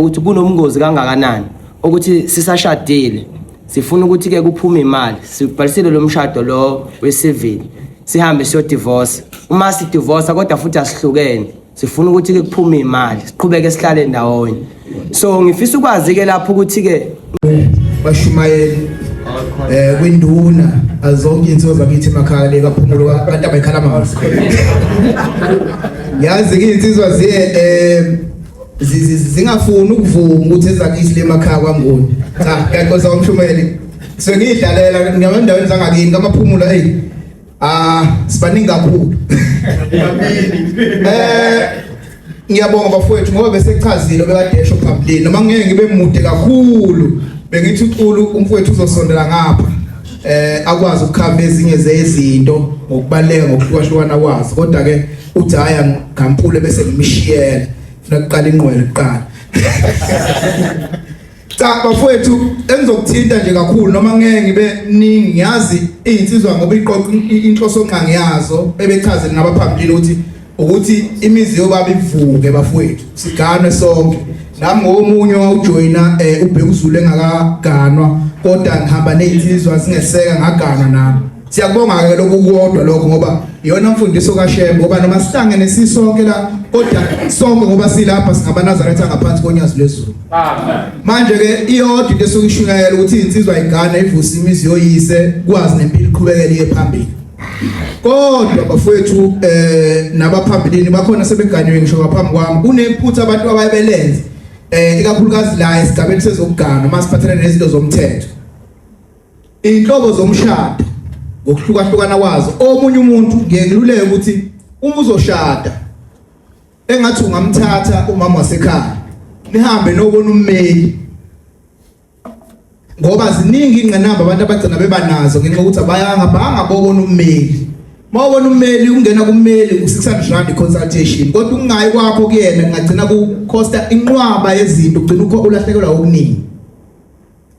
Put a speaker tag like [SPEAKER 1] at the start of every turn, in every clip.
[SPEAKER 1] ukuthi kunomngozi kangakanani ukuthi sisashadile sifuna ukuthi ke kuphume imali sibhalisele lo mshado lo wecivil sihambe siyo divorce uma si divorce kodwa futhi asihlukene sifuna ukuthi ke kuphume imali siqhubeke sihlale ndawonye so ngifisa ukwazi ke lapho ukuthi ke
[SPEAKER 2] bashumayeli kwinduna azonke into zakithi emakhaya lekaphumulo abantu abayikhala amanzi yazi ke insizwa zingafuni ukuvuma ukuthi ezakithi lemakhaya kwaNgoni cha ngiyaqoza umshumayeli so ngidlalela ngamandaweni zangakini ngamaphumulo sibaningi kakhulu ngiyabonga bafowethu ngoba bese chazile bekadesho phambili noma ngeke ngibe mude kakhulu bengithi uCulu umfowethu uzosondela ngapha akwazi ukukhamba ezinye zezinto ngokubaleka ngokuhlukahlukana kwazo kodwa ke uthi haya ngampule bese ngimishiyela funa kuqala inqwele kuqala cha bafowethu engizokuthinta nje kakhulu noma ngeke ngibe ningi ngiyazi izinsizwa ngoba iqoqa inhloso onqangi yazo ebechazele nabaphambili ukuthi imizi yobaba ivuke bafowethu siganwe sonke nami ngomunye wawujoyina uBhekuzulu engakaganwa kodwa ngihamba nezinsizwa singeseka ngaganwa nami siyabonga ke lokhu kodwa lokho ngoba iyona mfundiso kaShembe ngoba noma sihlangene sisonke la kodwa sonke ngoba silapha singabanazaretha ngaphansi konyazi lwezulu manje ke iyodwa into esukishuyela ukuthi izinsizwa igana ivusa imizi yoyise kwazi nempilo iqhubekele iye phambili kodwa bafowethu nabaphambilini bakhona sebeganiwe ngisho ngaphambi kwami kunephutha abantu abayebelenze ikakhulukazi la esigabeni sezokugana masiphathelene nezinto zomthetho inhlobo zomshado ngokuhlukahlukana kwazo omunye umuntu ngiyeluleke ukuthi uma uzoshada engathi ungamthatha umama wasekhaya nihambe nobona ummeli ngoba ziningi ingqinamba abantu abagcina bebanazo ngenxa ukuthi abangabona ummeli mawubona ummeli ungena kummeli u600 consultation kodwa ungayi kwakho kuyena ngagcina kucosta inqwaba yezinto ugcina ulahlekelwa okuningi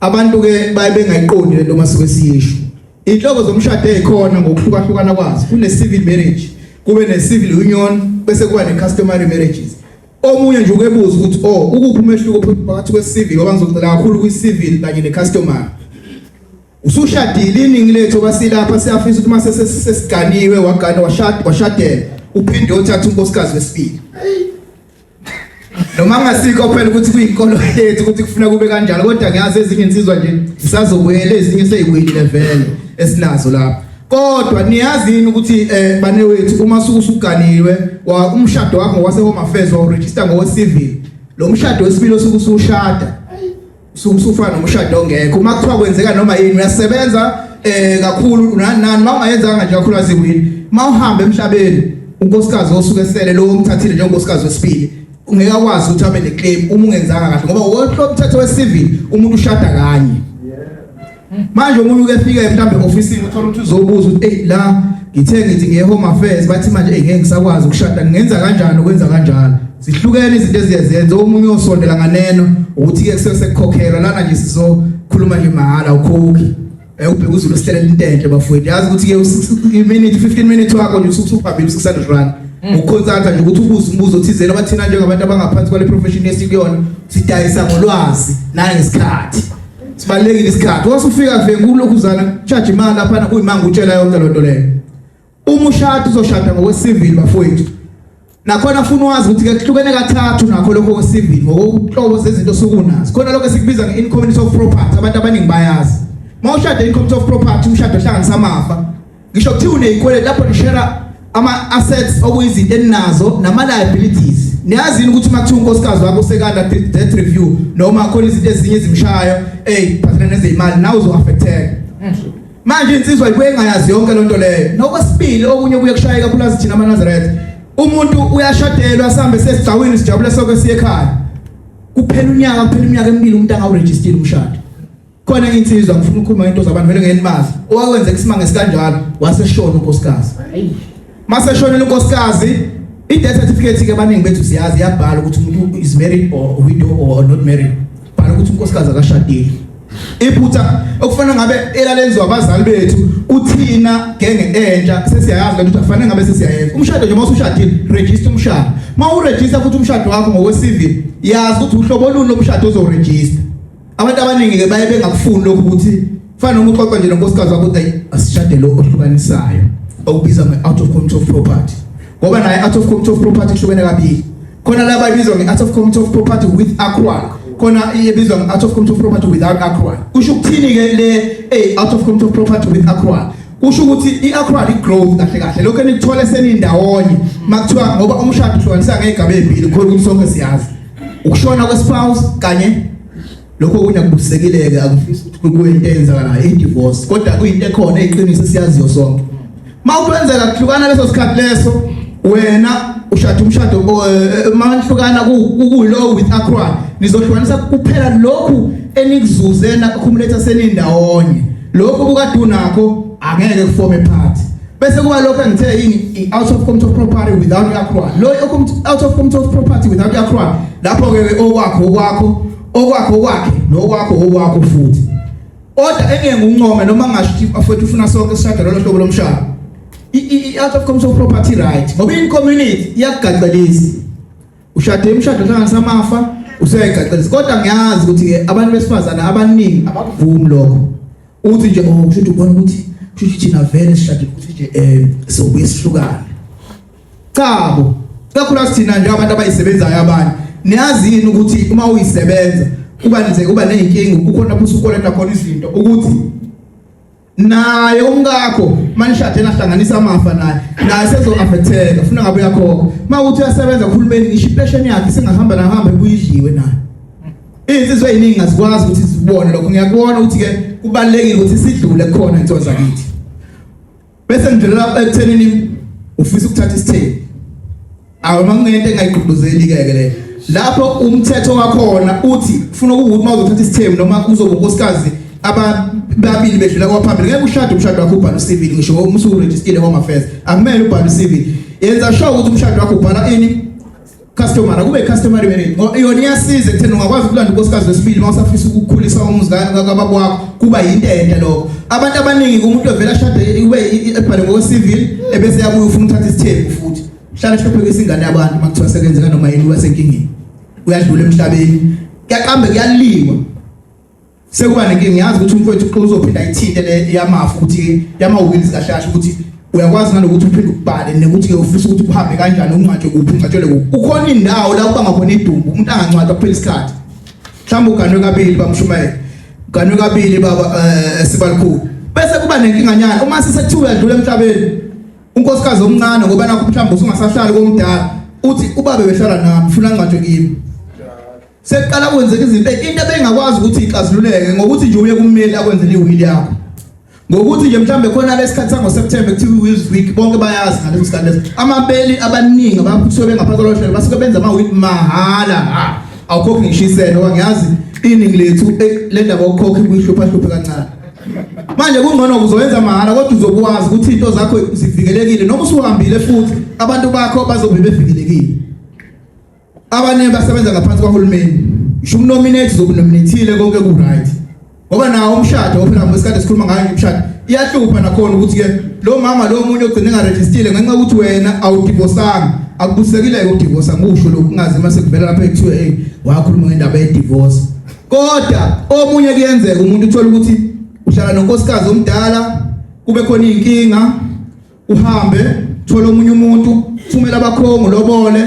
[SPEAKER 2] abantu ke baye bengayiqondi lento masuke siyisho inhlobo zomshado ezikhona ngokuhlukahlukana kwazo kune civil marriage kube ne civil union bese kuba ne customary marriages omunye nje ukebuza ukuthi ukuphi umehluko phakathi kwe-civil ngoba ngizocela kakhulu kwi-civil kanye ne-customary usushadile iningi lethu basilapha siyafisa ukuthi mase sesiganiwe wagana washadela uphinde uthatha unkosikazi wesibili noma ngasikho phela ukuthi kuyinkolo yethu ukuthi kufuna kube kanjalo kodwa ngiyazi ezinye insizwa nje zisazobuyela ezinye seyibuyile vele esinazo lapha kodwa niyazini ukuthi bane wethu uma usuganiwe umshado wakho wase home affairs wa register ngo-civil lo mshado wesibili osukushada usufana nomshado ongekho uma kuthiwa kwenzeka noma yini uyasebenza kakhulu nani mawungayenzanga nje kakhulu aziwini mawuhambe emhlabeni unkosikazi osuke sele lo umthathile njengonkosikazi wesibili ungeke akwazi ukuthi abe neclaim uma ungenzanga kahle ngoba wonke umthetho wecivil umuntu ushada kanye manje umuntu ukefika mhlambe officeini uthola ukuthi uzobuza ukuthi la ngithi ngiye home affairs bathi manje ngeke ngisakwazi ukushada ngenza kanjani ukwenza kanjalo sihlukene izinto eziyenza omunye osondela nganeno ukuthi ke kusekukhokhela lana nje sizokhuluma nje mahala ukhokhi uBhekuzulu sihlele intenhle bafowethu yazi ukuthi ke iminute 15 minutes wakho nje usuphambili 600 rand ukhonzatha nje ukuthi ubuze umbuzo othizela bathina njengabantu abangaphansi kwale profession yesikuyona sidayisa ngolwazi nangesikhathi sibalekile isikhathi wasufika vele kulokuzana charge imali lapha kuyimanga utshela yonke lonto leyo uma ushada uzoshada ngokwecivil bafowethu nakhona ufuna wazi ukuthi ke kuhlukene kathathu nakho lokho kwecivil ngokuhlobo zezinto sokunazo khona lokho sikubiza nge-incommunity of property abantu abaningi bayazi mawushada incommunity of property umshado ohlanganisa amafa ngisho kuthi uneyikwele lapho nishare ama-assets okuyizinto eninazo nama-liabilities niyazini ukuthi uma kuthiwa unkosikazi wakho usekanda debt review noma khona izinto ezinye ezimshayo phathelene nezeyimali nawe uzo-affecteka manje insizwa ibuye engayazi yonke lonto leyo nokwesibili okunye kuye kushayeka phulazi thina amaNazaretha umuntu uyashadelwa sihambe sesigcawini sijabule sonke siye ekhaya kuphela iminyaka emibili umuntu angawurejistile umshado khona insizwa ngifuna ukukhuluma into zabantu vele ngenimazi owakwenza kusimanga sikanjalo waseshona unkosikazi mase shonela unkosikazi i-death certificate ke abaningi bethu siyazi yabhala ukuthi umuntu is married or widow or not married bhala ukuthi unkosikazi akashadile iphutha okufana ngabe elalenzwa abazali bethu uthina genge entsha sesiyayazi le ukuthi kufanele ngabe sesiyayenza umshado nje mase ushadile register umshado mawuregister futhi umshado wakho ngokwe-CV yazi ukuthi uhlobo luni lomshado ozoregister abantu abaningi ke baye bengakufuni lokho ukuthi fana noma uxoxa nje nonkosikazi wakho ukuthi asishade lo ohlukanisayo okubiza nge-out of control of property ngoba naye out of control of property kuhlukene kabili khona laba ibizwa nge-out of control of property with acqual khona ibizwa nge-out of control of property without acqual kusho ukuthini ke le out of control of property with acqual kusho ukuthi i-acqual i-growth kahle kahle lokho enikuthole senindawonye makuthiwa ngoba umshado uhlukanisa ngey'gaba ey'mbili khona ukuthi sonke siyazi ukushona kwespouse kanye lokho kunya kubusekile-ke akufisi ukuthi kuyinto eyenzakalayo i-divorce kodwa kuyinto ekhona eyiqiniso siyaziyo sonke mawukwenzeka kuhlukana leso sikhathi leso wena ushada umshado manihlukana kulo with acqual nizohlukanisa kuphela lokhu enikuzuzena accumulator senindawonye lokhu kukade unakho angeke kuforme part bese kuba lokho engithe yini out of control property without acqual lo out of control property without acqual lapho ke okwakhe nokwakho futhi oda engeke unqome noma ngasho afethu ufuna sonke sishada lo hlobo lomshado i-out of control property right ngoba in community iyakugaqelisa ushade umshado hlanganisa amafa useyayigaqelisa kodwa ngiyazi ukuthi-ke abantu besifazane abaningi abakuvumi lokho uthi nje kusho ukuthi ubona ukuthi kusho thina vele sishade ukuthi nje sobuye sihlukane chabo kakhulukazi thina nje abantu abayisebenzayo abantu niyazini ukuthi uma uyisebenza kuba ney'nkinga ukhona lapho usukoleta khona izinto ukuthi naye umkakho manishade nahlanganisa amafa naye sezo-affecteka funa ngabe uyakhokha uma ukuthi uyasebenza kuhulumeni ngisho ipesheni yakhe singahamba kuyidliwe naye iy'nsizwa ey'ningi azikwazi ukuthi zibone lokho ngiyakubona ukuthi-ke kubalulekile ukuthi sidlule khona iy'nto zakithi bese ngidlulela ekuthenini ufisa ukuthatha isithembu makungento engayigqugquzeli-ke leyo lapho umthetho wakhona uthi ufuna ukuthi uma uzothatha isithembu noma uzoba unkosikazi ababili bedlula kwaphambili ngeke umshado wakho ubhala u-CV ngisho uma usurejistile Home Affairs akumele ubhala u-CV yenza sure ukuthi umshado wakho ubhala ini customer kube customary marriage yona iyasiza ekutheni ungakwazi ukulanda unkosikazi wesibili uma usafisa ukukhulisa umuzikane kababa wakho kuba yinto enhle lokho abantu abaningi umuntu ovela ashade ebhale ngokwe-civil ebese yabuye ufuna ukuthatha isithembu futhi hlala hlophekisa ingane yabantu makuthiwa sekwenzeka noma yini wasenkingeni uyadlula emhlabeni kuyaqambe kuyaliwa sekuba nenkinga ngiyazi ukuthi umfowethu uzophinda ayithinte le yamafa ukuthi yama-wheels kahlahla ukuthi uyakwazi nanokuthi uphinde ukubhale nekuthi-ke ufisa ukuthi uhambe kanjani ungcwatshwe kuphi ungcwatshwele kuphi ukhona indawo la kuba ngakhona idumbu umuntu angangcwatshwa kuphela isikhathi mhlawumbe uganwe kabili bamshumayela uganwe kabili baba Sibalikhulu bese kuba nenkinganyana uma sesekuthiwa uyadlula emhlabeni unkosikazi omncane ngoba nakho mhlawumbe usungasahlali komdala uthi ubabe behlala nami ufuna ngcwatshwe kimi seqala kwenzeka izinto into ebengakwazi ukuthi ixazululeke ngokuthi nje uye kummeli akwenzele iwili yakho ngokuthi nje mhlambe khona lesikhathi sangoSeptember kuthiwa i-Wills Week bonke bayazi ngaleso sikhathi leso amabeli abaningi abaphuthiwe bengaphansi kwalohlelo basuke benza ama-week mahhala awukhokhi ngishisele ngoba ngiyazi iningi lethu le ndaba yokukhokha kuyihluphahluphe kancane manje kungcono uzoyenza mahhala kodwa uzokwazi ukuthi into zakho zivikelekile noma usuhambile futhi abantu bakho bazobe bevikelekile abanye basebenza ngaphansi kwahulumeni ngisho umnominate uzokunominatile konke ku-right ngoba nawo umshado phela ngesikhathi esikhuluma ngayo umshado iyahlupha nakhona ukuthi-ke lo mama lo munye ogcine engarejistile ngenxa yokuthi wena awudivosanga akubusekile-ke ukudivosa ngisho lokhu kungazi uma sekuvela lapha ekuthiwe wakhuluma ngendaba ye-divorce kodwa omunye kuyenzeka umuntu uthole ukuthi uhlala nonkosikazi omdala kube khona iy'nkinga uhambe uthole omunye umuntu thumela abakhongo lobole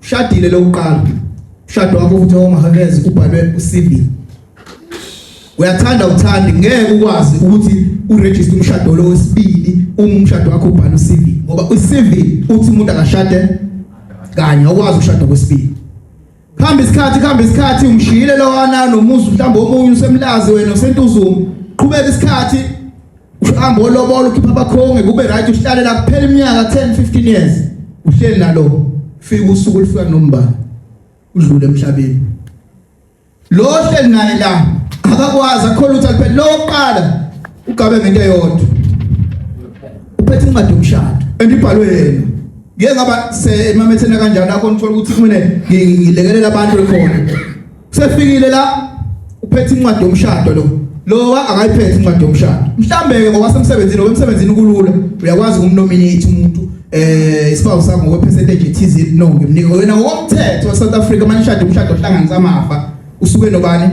[SPEAKER 2] ushadile lokuqala ushado wakho futhi ongahakezi ubhalwe u-CV uyathanda uthandi ngeke ukwazi ukuthi uregister umshado lo wesibili uma umshado wakho ubhala u-CV ngoba u-CV uthi umuntu akashade kanye awukwazi ushado kwesibili khamba isikhathi umshiyile lowana nomuzi mhlawumbe omunye usemlazi wena usentuzumu qhubeka isikhathi uhambe olobolo ukhipha abakhonge kube right uhlale la kuphela iminyaka 10-15 years uhleli nalo fika usuku lifika nombala udlule emhlabeni lo hleli naye la akakwazi akholwa ukuthi aliphela lokuqala ugabe ngento eyodwa uphethe incwadi yomshado endibhalwe yena ngeke ngaba semamethena kanjani akho nithola ukuthi kumele ngilekelela abantu ekhona sefikile la uphethe incwadi yomshado lo akayiphethe incwadi yomshado mhlambe ke ngoba semsebenzini kulula uyakwazi ukumnominate umuntu spouse sakho ngokwe percentage ethizini no ngimnika wena ngokomthetho South Africa manishado umshado ohlanganisa amafa usuke nobani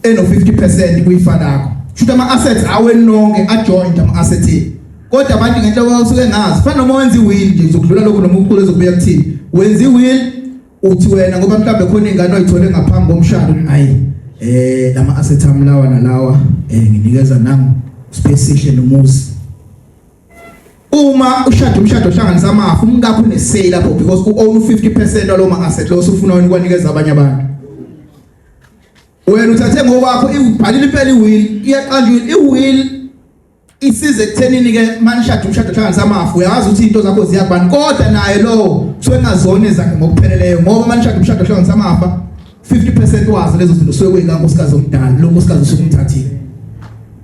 [SPEAKER 2] eno 50% kuyifa lakho shuthi ama assets awenonke ajoint ama assets kodwa abantu ngenhlobo usuke ngazi fana noma wenza iwill nje uzokudlula lokho noma ukukhulu ezokubuya kuthini wenza iwill uthi wena ngoba mhlawumbe khona ingane oyithole ngaphambi komshado hayi lama assets amlawa nalawa nginikeza nangu special nomuzi uma umshado ohlanganisa amafa umkakho unesale lapho because u-own 50% walo ma asset lo usufuna ukwanikeza abanye abantu wena uthathe ngokwakho ibhalile impela iwill iyaqanjwa iwill isize ekuthenini ke manishado umshado ohlanganisa amafa uyazi ukuthi into zakho ziyabani kodwa naye lo usuke ngazone zakhe ngokupheleleyo ngoba manishado umshado ohlanganisa amafa 50% wazo lezo zinto usuke kuyikankosikazi omdala lo nkosikazi usuke umthathile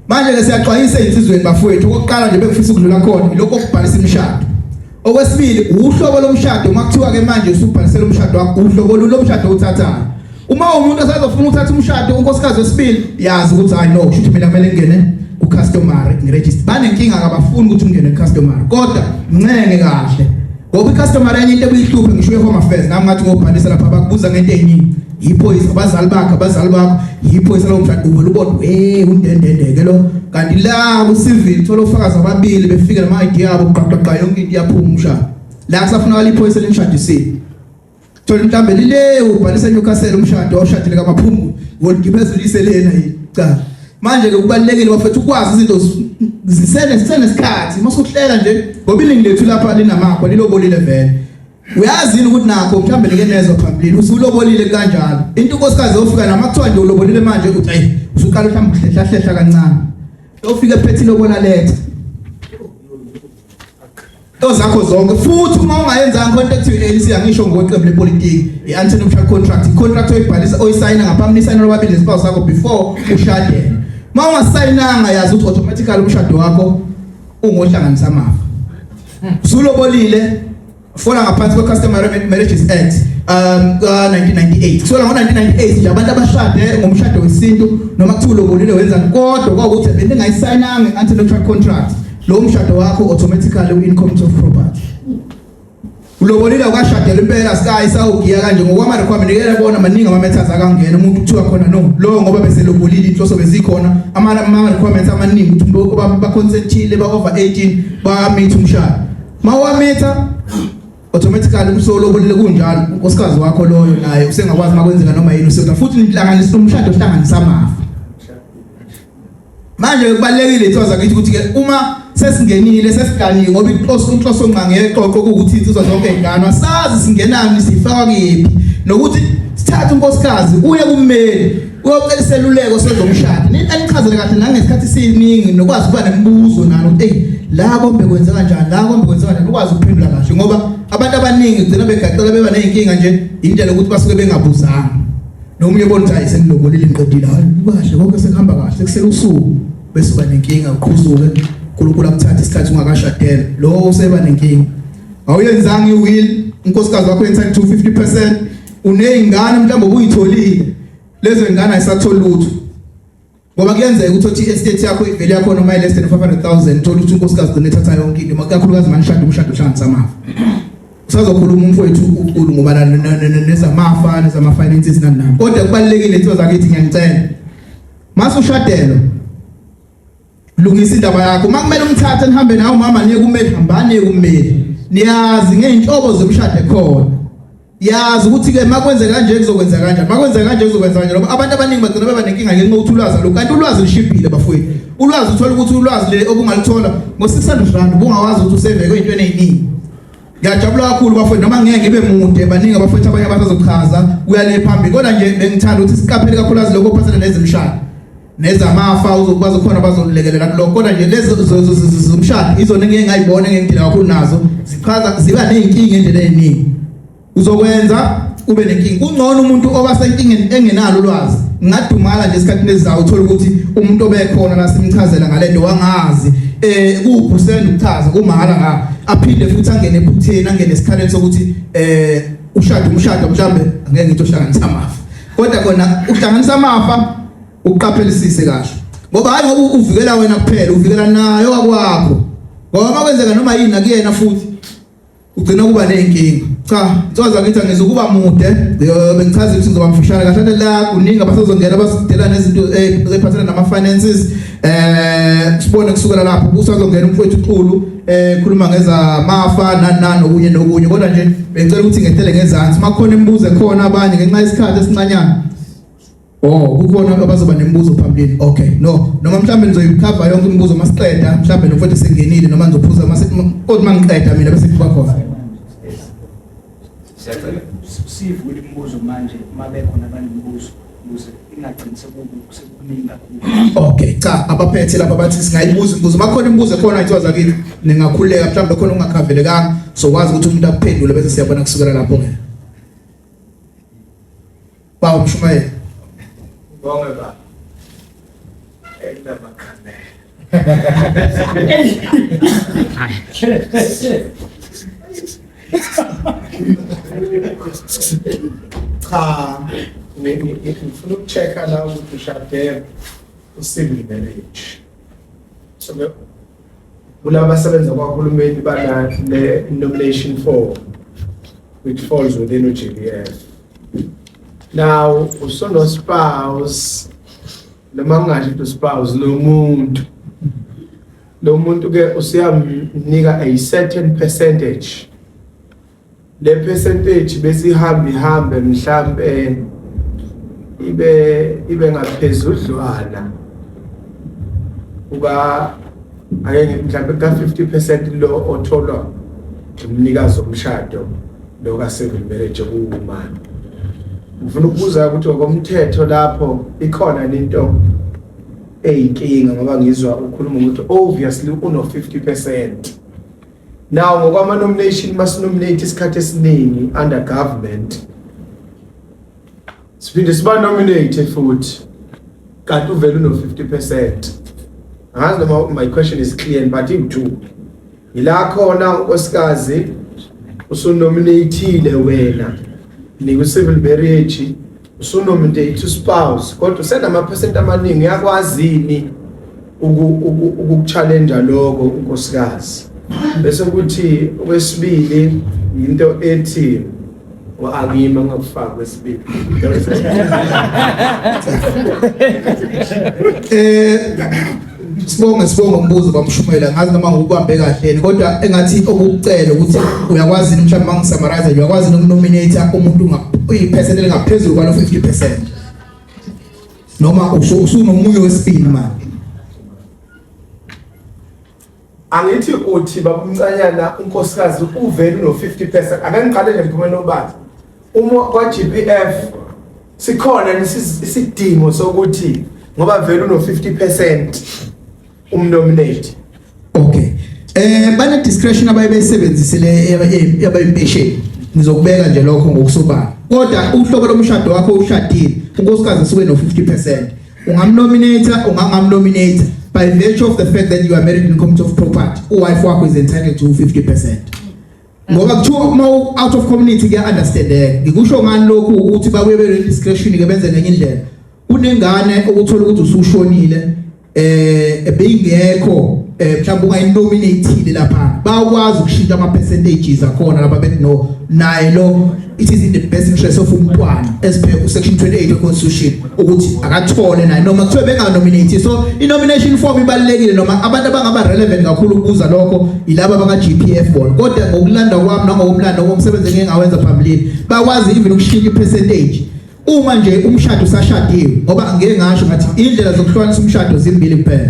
[SPEAKER 2] manje ke siyaxwayisa insizweni bafowethu okokuqala nje bekufisa ukudlula khona lokho okubhalisa imishado okwesibili uhlobo lomshado makuthiwa ke manje usubhalisela umshado wakho uhlobo lomshado uthathayo uma umuntu asazofuna ukuthatha umshado unkosikazi wesibili yazi ukuthi hayi no shuthi mina kumele ngene ku-customary ngiregister banenkinga akabafuni ukuthi ungene ku-customary kodwa ncenge kahle ngoba i-customary enye into ebuyihluphe ngisho e-Home Affairs nami ngathi ngobhalisa lapha bakubuza ngento eyiningi iphoyisa abazali bakho iphoyisa lo mshado uvela ubona undendendeke lo kanti la ku-civil thola ufakazi ababili befike nama ID yabo uqaqaqa yonke into iyaphuma umshado la kusafunakala iphoyisa lenishadisile thola mhlambe lile ubhalisa eNewcastle umshado washadile kaMaphungu ngoligibezuliselena yini cha manje ke kubalekile bafethu ukwazi izinto zisenesikhathi masukuhlela nje ngoba iningi lethu lapha linamakho lilobolile vele uyazini ukuthi nakho mhlambe leke nezo phambili usulobolile kanjalo into unkosikazi ofika namakuthiwa nje ulobolile manje uthi hey usuqala mhlambe uhlehla kancane ofika ephethe lobola letha to zakho zonke futhi uma ungayenzanga contract ye-ANC angisho ngokweqembu lepolitiki i-antenuptial contract oyibhalisa oyisayina ngaphambi nisayina lobabili nespouse sakho before ushade uma ungasayinanga yazi ukuthi automatically umshado wakho ungohlanganisa amafa usulobolile fola ngaphansi kwe-Customary Marriages Act 1998 kusola ngo-1998 nje abantu abashade ngomshado wesintu noma kuthiwa ulobolile wenzani kodwa kwakuthi bente ngayisayinanga i-antenuptial contract lo mshado wakho automatically u-income of property ulobolile ukashadela impela sawugiya kanje ngokwama requirement ngeke bona maningi ama-matters akangena umuntu kuthiwa khona no lo ngoba beselobolile inhloso bezikhona ama-requirements amaningi ukuthi ba-consentile ba-over 18 bamitha umshado mawamitha automatically usolobolile kunjalo unkosikazi wakho loyo naye usengakwazi makwenzeka noma yini useta futhi nihlanganisa umshado ohlanganisa amafa manje kubalekile ithoza ngithi ukuthi ke uma sesingenile sesiganiwe ngoba inhloso ngqange eqoqo ukuthi insizwa zonke ingane sazi singenani sifaka kephi nokuthi sithatha unkosikazi uye kummeli uyocela iseluleko sezomshado nichazele kahle nangesikhathi siningi nokwazi ukuba nemibuzo nalo ukuthi la kombe kwenza kanjani la kombe kwenza kanjani ukwazi ukuphendula kahle ngoba abantu abaningi kugcina begaqela beba nenkinga nje indlela ukuthi basuke bengabuzanga noma uyebona ukuthi ayisengilobolile ngiqedile kahle konke sekuhamba kahle kusele usuku bese uba nenkinga uqhuzuke uNkulunkulu akuthatha isikhathi ungakashadela lo useba nenkinga awuyenzanga iwill unkosikazi wakho yenza 250% uneyingane mhlawumbe ubuyitholile lezo ingane ayisathola lutho ngoba kuyenzeka ukuthi estate yakho ivele yakho noma less than 500,000 thola ukuthi unkosikazi donethatha yonke into makakhulukazi manishado umshado ohlanganisa amafa usazokhuluma umfowethu uNkulunkulu ngoba nezamafa nezama-finances nani kodwa kubalulekile into zakithi ngiyangicela mase ushadelo lungisa indaba yakho makumele umthathe nihambe nawe mama niye kumeli hambani kumeli niyazi ngeinhlobo zomshado ekhona yazi ukuthi ke makwenze kanje kuzokwenza kanjani makwenze kanje kuzokwenza kanjani ngoba abantu abaningi bagcina beba nenkinga ngenxa yokuthi ulwazi lo kanti ulwazi lishibhile bafowethu ulwazi uthola ukuthi ulwazi le obungalithola ngo-600 ubungawazi ukuthi useve kwey'ntweni ey'ningi ngiyajabula kakhulu bafowethu noma ngeke ngibe mude baningi abafowethu abanye abantu bazokuchaza kuyale phambili kodwa nje bengithanda ukuthi siqaphele kakhulukazi lokho ophathana nezemshado nezamafa uzokwazi khona bazolekelela kuloko kodwa nje lezo zomshado izona engeke ngayibona ngengidila kakhulu nazo zichaza ziba ney'nkinga endlela ey'ningi uzokwenza ube nenkinga kungcono umuntu oba senkingeni engenalo ulwazi ngadumala nje esikhathini ezizayo uthola ukuthi umuntu obekhona la simchazela ngalento wangazi kuwuphusela ukuchaza kumahala nga aphinde futhi angene ephutheni angene esikhaleni sokuthi umshado mhlambe angeke ngithi uhlanganisa amafa kodwa kona uhlanganisa amafa uqaphelisise kahle ngoba hayi ngoba uvikela wena kuphela uvikela nayo akwakho ngoba makwenzeka noma yini akuyena futhi ugcina kuba nenkinga cha ngizoza ngithi ngizokuba mude bengichaza ukuthi ngizoba mfishane kahle la kuningi abasazongena basidela nezinto eziphathana nama finances sibone kusukela lapho usazongena umfowethu uqulu khuluma ngeza mafa nani nokunye kodwa nje bengicela ukuthi ngedele ngezansi makhona imibuzo ekhona abanye ngenxa yesikhathi esincanyana kukhona abazoba nemibuzo phambili okay noma mhlambe nizoyicover yonke imibuzo masiqeda mhlambe nomfowethu sengenile noma nizophuza kodwa mangiqeda mina bese kuba khona
[SPEAKER 3] sivule imibuzo manje mabekhona abanemibuzo ukuze ingagcini sekukuningi kakhulu.
[SPEAKER 2] Okay cha abaphethe lapha bathi singayibuza imibuzo makhona imibuzo ekhona ayithiwa kithi ningakhuleka mhlambe khona ungakhavelekanga sokwazi ukuthi umuntu akuphendule bese siyabona kusukela lapho ke bawo mshumayeli
[SPEAKER 4] bonke ba endaba khane cha ngifuna ukuchecka la ukuthi ushade civil marriage so kulaba abasebenza kwakhulumeni bana le nomination form which falls within uGBF. Now usono spouse noma ungathi spouse lo muntu ke usiyamnika a certain percentage le percentage bese ihambe mhlambe ibe ngaphezudlwana uba ake mhlambe ka 50% lo otholwa umnikazi womshado lo ka civil marriage kuwumani. Ngifuna ukubuza ukuthi ngokomthetho lapho ikhona into eyinkinga ngoba ngizwa ukhuluma ukuthi obviously uno 50%. Now ngokwama nomination must nominate isikhathi esiningi under government. Siphinde siba nominate futhi kanti uvela uno 50%. Angazi noma my question is clear but into ila khona unkosikazi usunominatile wena ni civil marriage usunominate spouse kodwa usena ama percent amaningi yakwazini ukuchallenge lokho unkosikazi bese ukuthi okwesibili into ethi angima ngakufaka kwesibili
[SPEAKER 2] sibonge umbuzo bamshumela ngazi noma ngokubambe kahle kodwa engathi okucela ukuthi uyakwazi mhlawumbe mangisamarize uyakwazi ukunominate umuntu uyipercent engaphezulu kwa 50% noma usunomunye wesibili manje
[SPEAKER 4] angithi uthi babumncanyana unkosikazi uvela no 50% akangiqale nje ngikhuluma nobathi uma kwa GBF sikhona isidingo sokuthi ngoba vele uno 50% umnominate.
[SPEAKER 2] Okay bane discretion abayibesebenzisile yabayimpatient ngizokubeka nje lokho ngokusobala kodwa uhlobo lomshado wakho ushadile unkosikazi usuke no 50% ungamnominate by virtue of the fact that you are married in common of property wife wakho is entitled to 50%. Ngoba kuthiwa out of community ke understand ngikusho ngani lokhu ukuthi babuye be discretion ke benze ngenye indlela kunengane ukuthola ukuthi usushonile ebeyingekho mhlawumbe ungayinominateile lapha bakwazi ukushintsha ama percentages akhona lapha bethi no naye lo it is in the best interest of umntwana as per section 28 of constitution ukuthi akathole naye noma kuthiwe benganominate so i-nomination form ibalekile noma abantu abangaba relevant kakhulu ukubuza lokho ilaba baka GPF bona kodwa ngokulanda kwami nangokumlanda komsebenzi engeke ngawenza phambilini bakwazi even ukushintsha i-percentage uma nje umshado usashadiwe ngoba ngeke ngasho ngathi indlela zokuhlukanisa umshado zimbili kuphela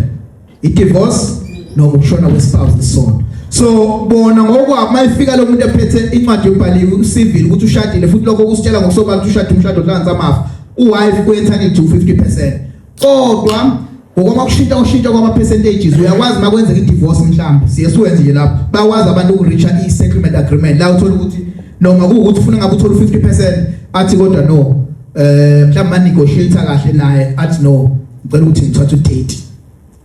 [SPEAKER 2] i-divorce noma ukushona kwespouse isona so bona ngokwabo mayifika lo muntu ephethe incwadi yobhaliwe ucivil ukuthi ushadile futhi lokho kusitshela ngokusobala ukuthi ushade umshado ohlanganisa amafa uwife ku-entitled to 50% kodwa ngokwama kushintsha kwama percentages uyakwazi makwenzeka i-divorce mhlawumbe siyesuwenze nje lapho bakwazi abantu ukureacha i-settlement agreement la uthola ukuthi noma kuukuthi ufuna ngabe uthola 50% athi kodwa no mhlawumbe ma negotiate kahle naye athi no ngicela ukuthi ngithathe udate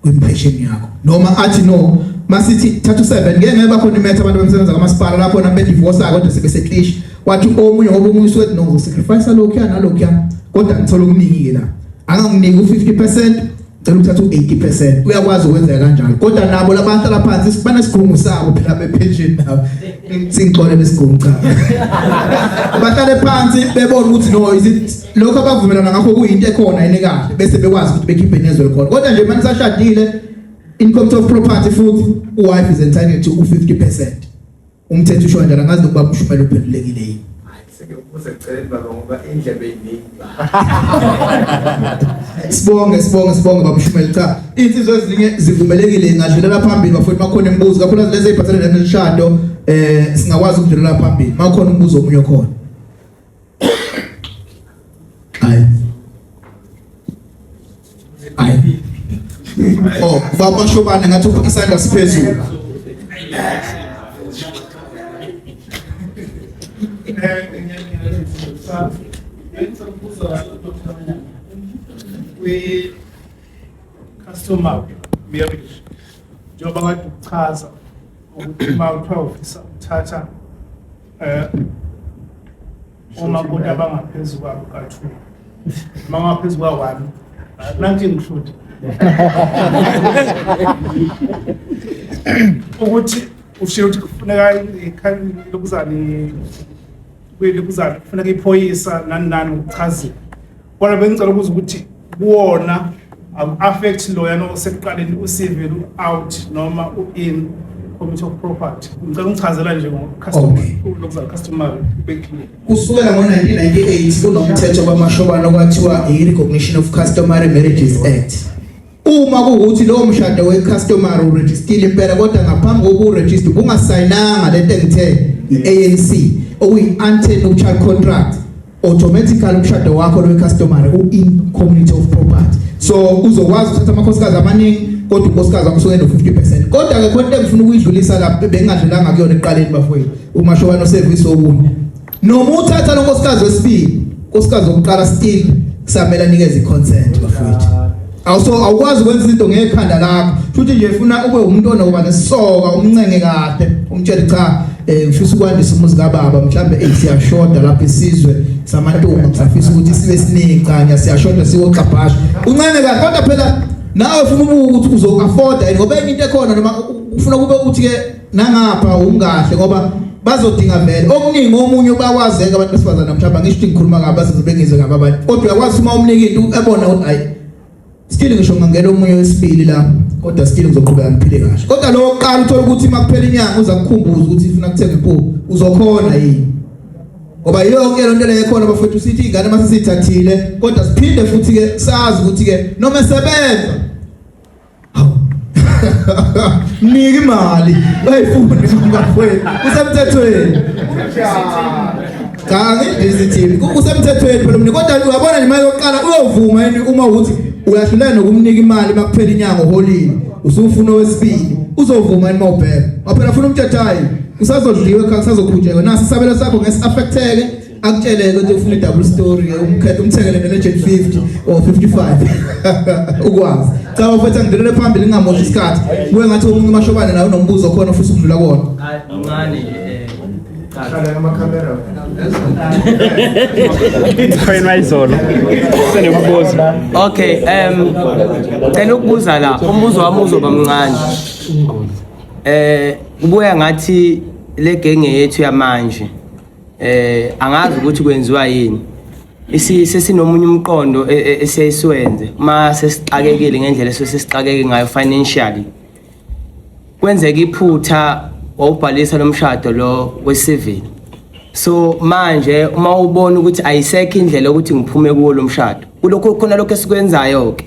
[SPEAKER 2] kwimpression yakho noma athi no masithi 37 ngeke ngeke bakhona imetha abantu bemsebenza kamasipala lapho na bedivorce kodwa sebesetlish wathi omunye ngoba umuntu usuke no sacrifice lokho nalokho kodwa ngithola okuningi la anganginiki u50%, cela ukuthatha u80%. Uyakwazi ukwenza kanjalo. Kodwa nabo labantu laphansi banesigungu sabo phela bepension nabo. Singixole besigungu cha. Bahlale phansi bebona ukuthi no is it lokho abavumelana ngakho kuyinto ekhona yini kahle bese bekwazi ukuthi bekhiphe nezwe khona. Kodwa nje manje sashadile income of property futhi wife is entitled to u50%. Umthetho usho kanjani ngazi ukuba umshumela uphendulekile yini.
[SPEAKER 4] Sekubuza ecela baba ngoba indlebe yiningi.
[SPEAKER 2] Sibonge baba Shumela cha insizwe ezinye zivumelekile ngadlulela phambili bafowethu makhona imibuzo kakhulu lezi eziphathelene nemishado singakwazi ukudlulela phambili makhona umbuzo omunye khona. Hayi oh baba Shobane ngathi isandla siphezulu.
[SPEAKER 3] Customer marriage njengoba kade ukuchaza ukuthi uma uthiwa ufisa ukuthatha umakoti abangaphezulu ka-2 abangaphezulu kwa-1 nanti ngihluthe ukuthi ushiye ukuthi kufuneka lokuzani kufuneka iphoyisa nani ukuchazile kodwa bengicela ukuza ukuthi kuwona affect lawyer osekuqaleni ucivil out noma in committee of property ngicela ungichazela nje ngo-customer customer
[SPEAKER 2] kusukela ngo-1998 kunomthetho wamashobane okwathiwa i-Recognition of Customary Marriages Act. Uma kuwukuthi lowo mshado we-customary uregistile impela kodwa ngaphambi kokuregister bungasayinanga lento engithe i-ANC okuyi-anti-nuptial contract, automatically umshado wakho we-customary u-in community of property. So uzokwazi ukuthatha amakhosikazi amaningi kodwa unkosikazi wakho usuke no-50%. Kodwa ke khona into engifuna ukuyidlulisa lapha bengadlulanga kuyona ekuqaleni bafowethu umashobane oservice obunye. Noma uthatha lo nkosikazi wesibili, unkosikazi wokuqala still kusamele anikeze i-consent bafowethu. Awukwazi ukwenza izinto ngekhanda lakho. Futhi nje ufuna ube umuntu onokuba nesisoka umncenge kahle umtshela cha ngifisa ukwandisa umuzi kababa mhlambe siyashoda lapha isizwe samantombi ngifisa ukuthi sibe siningi cha siyashoda siwoxabhasha uncane kahle kodwa phela nawe ufuna ukuthi uzo-afford ngoba enye into ekhona noma ufuna kube ukuthi ke nangapha ungahle ngoba bazodinga vele okuningi omunye bakwazeka abantu besifazana mhlawumbe ngisho ngikhuluma kabi bazizobengizwe ngaba abantu kodwa uyakwazi uma umnika into ebona ukuthi hayi still ngisho ngangena omunye wesibili la kodwa still ngizoqhubeka ngiphile kahle kodwa lo oqala uthola ukuthi makuphela inyanga uza kukhumbuza ukuthi ufuna ukuthenga impuphu uzokhona yini ngoba yonke lento leyo ekhona bafethu usithi ingane mase sithathile kodwa siphinde futhi ke sazi ukuthi ke noma esebenza mnika imali bayifuna ngafowethu usemthethweni cha ngidizithini usemthethweni phela mina kodwa uyabona imali yokuqala uyovuma yini uma ukuthi uyahlulela nokumnika imali makuphela inyanga uholile usufuna owesibili uzovuma yini mawubheka waphela ufuna umthethayi usazodliwe khaya usazokhunjeka nasi isabelo sakho ngesiaffecteke akutsheleke ukuthi ufuna i-double story umkhethe umthekele ne-legend 50 or 55 ukwazi cha bafethu ngidlulele phambili ngingamoshi isikhathi kuwe ngathi omunye umashobane nawe unombuzo khona ufisa ukudlula kuwona
[SPEAKER 1] Ngani
[SPEAKER 4] Hlala ngamakhamera.
[SPEAKER 5] Khona mayizolo. Senekubuza.
[SPEAKER 1] Okay, ngicela ukubuza la umbuzo wami uzoba mncane. Kubuya ngathi le genge yethu yamanje angazi ukuthi kwenziwa yini. Sesinomunye umqondo esiyayiswenze uma sesixakekile ngendlela sesixakeke ngayo financially. Kwenzeka iphutha wawubhalisa lomshado lo wecivil. So manje uma ubona ukuthi ayisekho indlela ukuthi ngiphume kuwo lomshado. Kulokho khona lokho esikwenzayo ke.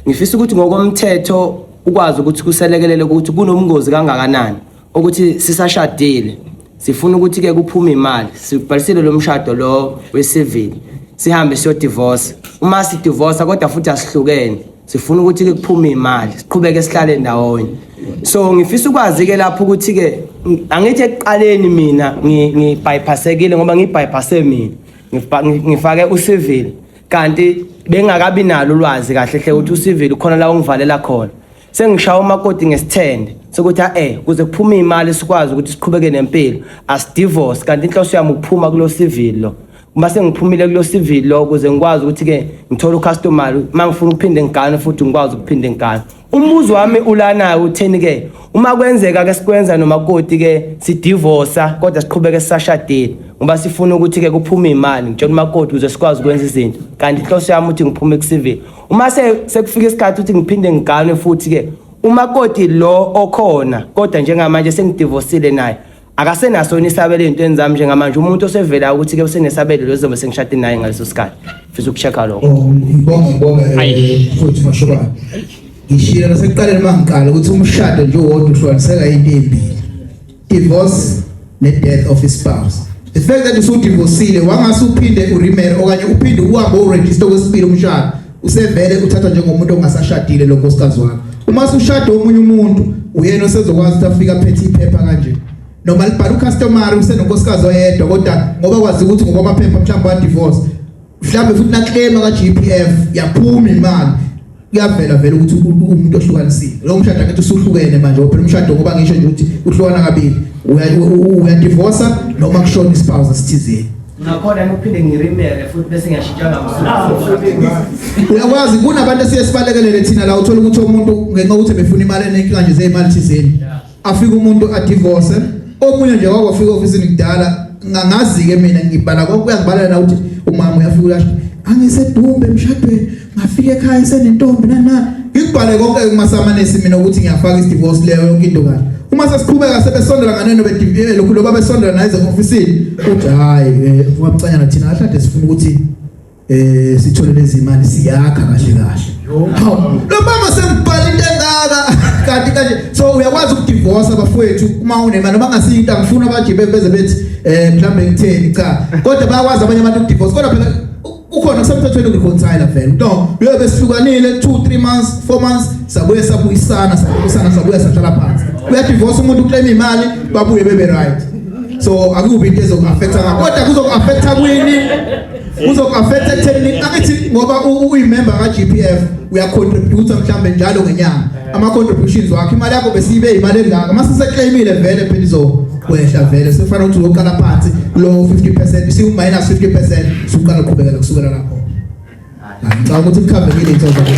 [SPEAKER 1] Ngifisa ukuthi ngokomthetho ukwazi ukuthi kuselekelele ukuthi kunomngozi kangakanani ukuthi sisashadile. Sifuna ukuthi ke kuphume imali. Sibhalisile lomshado lo wecivil. Sihambe siyo divorce. Uma si divorce kodwa futhi asihlukene. Sifuna ukuthi ke kuphume imali. Siqhubeke sihlale ndawonye. So ngifisa ukwazi ke lapho ukuthi ke angithi ekuqaleni mina ngibypassekile ngoba ngibypasse mina ngifake ucivil kanti bengakabi nalo ulwazi kahle hle ukuthi ucivil khona la ungivalela khona sengishaya umakoti ngesithende sokuthi kuze kuphume imali sikwazi ukuthi siqhubeke nempilo as divorce kanti inhloso yami ukuphuma kulo civil lo uma sengiphumile kulo civil lo ukuze ngikwazi ukuthi ke ngithola ucustomer mangifuna ukuphinde ngigane futhi ngikwazi ukuphinde ngigane. Umbuzo wami ulana utheni ke uma kwenzeka ke sikwenza nomakoti ke sidivorce kodwa siqhubeke sisashadile ngoba sifuna ukuthi ke kuphume imali ngitshela umakoti ukuze sikwazi ukwenza izinto kanti inhloso yami ukuthi ngiphume ku-civil. Uma sekufika isikhathi ukuthi ngiphinde ngigane futhi ke umakoti lo okhona kodwa njengamanje sengidivorceile naye akasenaso isabelo entweni zami njengamanje umuntu osevela ukuthi ke usenesabelo lezobe sengishade naye ngaleso sikhathi mfisa ukuchecka lokho.
[SPEAKER 2] Ngibonga futhi mashobana. Ngishilo nasekuqaleni mangiqala ukuthi umshado nje uwodwa uhlukaniseka into ezimbili. Divorce ne-death of his spouse. The fact that usudivorceile wangase uphinde uremarry okanye uphinde uhambe uregister kwesibili umshado usevele uthathwa njengomuntu ongasashadile lo nkosikazi wakho. Uma usushada omunye umuntu uyena osezokwazi ukuthi afike aphethe iphepha kanje. Noma libhala ucustomary usenonkosikazi oyedwa kodwa ngoba kwazi ukuthi ngokwamaphepha mhlawumbe wa divorce mhlawumbe futhi na claim ka GPF yaphuma imali kuyavela vele ukuthi umuntu ohlukanisile lo mshado akethe usuhlukene manje phela umshado ngoba ngisho nje ukuthi uhlukana kabili uya divorce noma kushona ispouse sithizeni
[SPEAKER 1] nakhona ukuphinde ngiremarry futhi bese ngiyashintshana
[SPEAKER 2] uyakwazi kunabantu esiyesibalekelele thina la uthola ukuthi umuntu ngenxa ukuthi befuna imali enenkinga nje zeyimali thizeni afika umuntu adivorce omunye nje wakwafika ofisini kudala ngangazi ke mina ngibhala konke uyazibalela na ukuthi umama uyafika ulasho angisedumbe emshadweni ngafika ekhaya senentombi nana ngibhale konke kumasamanesi mina ukuthi ngiyafaka isidivorce leyo yonke into kahle uma sesiqhubeka sebesondela nganeno bedivile lokhu lo babesondela naye ofisini uthi hayi wamcanyana thina ahlade sifuna ukuthi sithole lezi imali siyakha kahle kahle lo mama sembhala into engaka kanti kanje so uyakwazi ukudivorce abafowethu uma unemali bangasinto angifuna abajibe beze bethi mhlambe ngitheni cha kodwa bayakwazi abanye abantu ukudivorce kodwa phela ukhona kusemthethweni ukureconcile vele no uyobe sihlukanile 2-3 months 4 months sabuye sabuyisana sabuye sahlala phansi uyadivorce umuntu uclaim imali babuye bebe right so akubi into ezokuaffecta kodwa kuzokuaffecta kwini kuzokuaffecta ekutheni akithi ngoba uyimember ka GPF uyacontribute mhlambe njalo ngenyanga ama contributions wakhe imali yakho besibe imali engaka mase seclaimile vele phela izokwehla vele sefana ukuthi uqala phansi lo 50% si minus 50% suqala uqhubekela kusukela lapho ngicabanga ukuthi ikhambe ngile into zakho